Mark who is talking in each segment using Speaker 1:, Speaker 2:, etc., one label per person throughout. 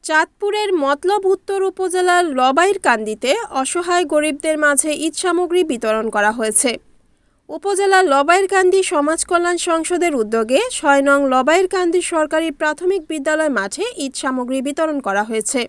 Speaker 1: চাঁদপুরের মতলব উত্তর উপজেলার লবাইরকান্দিতে অসহায় গরিবদের মাঝে ঈদ সামগ্রী বিতরণ করা হয়েছে। উপজেলার লবাইরকান্দি সমাজ কল্যাণ সংসদের উদ্যোগে ৬ নং লবাইরকান্দি সরকারি প্রাথমিক বিদ্যালয় মাঠে ঈদ সামগ্রী বিতরণ করা হয়েছে।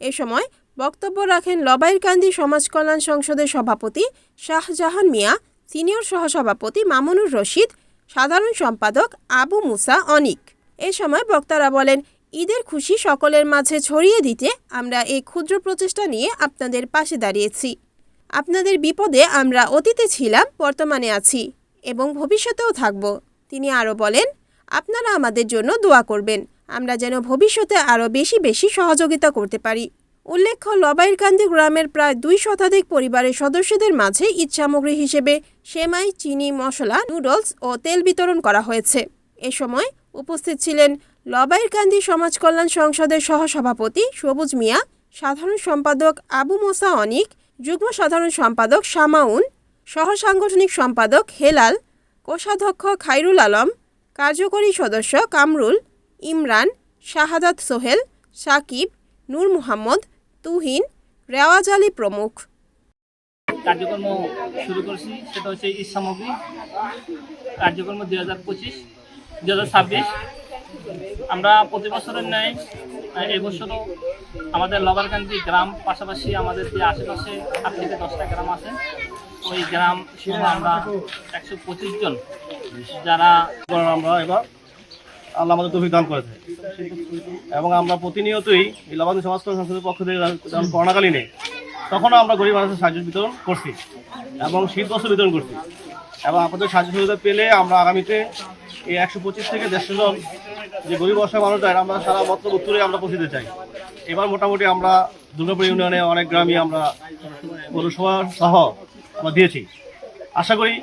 Speaker 1: এ সময় বক্তব্য রাখেন লবাইরকান্দি সমাজ কল্যাণ সংসদের সভাপতি শাহজাহান মিয়া, সিনিয়র সহসভাপতি মামুনুর রশিদ, সাধারণ সম্পাদক আবু মুসা অনিক। এ সময় বক্তারা বলেন, ঈদের খুশি সকলের মাঝে ছড়িয়ে দিতে আমরা এই ক্ষুদ্র প্রচেষ্টা নিয়ে আপনাদের পাশে দাঁড়িয়েছি। আপনাদের বিপদে আমরা অতীতে ছিলাম, বর্তমানে আছি এবং ভবিষ্যতেও থাকব। তিনি আরও বলেন, আপনারা আমাদের জন্য দোয়া করবেন, আমরা যেন ভবিষ্যতে আরও বেশি সহযোগিতা করতে পারি। উল্লেখ্য, লবাইরকান্দি গ্রামের প্রায় ২ শতাধিক পরিবারের সদস্যদের মাঝে ঈদ সামগ্রী হিসেবে সেমাই, চিনি, মশলা, নুডলস ও তেল বিতরণ করা হয়েছে। এ সময় উপস্থিত ছিলেন লবাইরকান্দি সমাজ কল্যাণ সংসদের সহসভাপতি সবুজ মিয়া, সাধারণ সম্পাদক আবু মোসা অনিক, যুগ্ম সাধারণ সম্পাদক শামাউন, সহসাংগঠনিক সম্পাদক হেলাল, কোষাধ্যক্ষ খায়রুল আলম, কার্যকরী সদস্য কামরুল, ইমরান, শাহাদাত সোহেল, সাকিব, নূর মুহাম্মদ, তুহিন, রেওয়াজ আলী প্রমুখ।
Speaker 2: কার্যক্রম শুরু করেছি, সেটা হচ্ছে ঈদ সামগ্রী কার্যক্রম 2025-2026। আমরা প্রতি বছরের ন্যায় এবছরও আমাদের লবাইরকান্দি গ্রাম পাশাপাশি আমাদের যে আশেপাশে 8 থেকে 10টা গ্রাম আছে, ওই গ্রাম আমরা 125 জন যারা
Speaker 3: আমরা এবার আল্লাহ আমাদের তৌফিক দান করেছে এবং আমরা প্রতিনিয়তই লবাইরকান্দি সমাজ কল্যাণ সংসদের পক্ষ থেকে করোনাকালীনে তখনও আমরা গরিব মানুষের সাহায্য বিতরণ করছি এবং শীত বস্ত্র বিতরণ করছি এবং আপনাদের সাহায্য সহযোগিতা পেলে আমরা আগামীতে এই 125 থেকে 150 জন যে গরিব অসহায় মানুষ যায় আমরা সারা মতলব উত্তরে আমরা পৌঁছতে চাই। এবার মোটামুটি আমরা দুর্গাপুর ইউনিয়নে অনেক গ্রামই আমরা পৌরসভা সহ আমরা দিয়েছি। আশা করি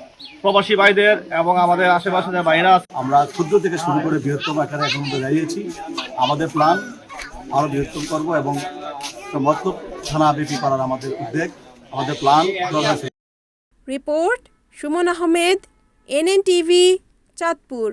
Speaker 3: প্রবাসী ভাইদের এবং আমাদের আশেপাশে যে ভাইরা
Speaker 4: আমরা ক্ষুদ্র থেকে শুরু করে বৃহত্তম আকারে এখন দাঁড়িয়েছি। আমাদের প্ল্যান আরও বৃহত্তম করব এবং মতলব থানা ব্যাপী করার আমাদের উদ্যোগ, আমাদের plan.
Speaker 1: Report Suman Ahmed, NNTV, Chandpur.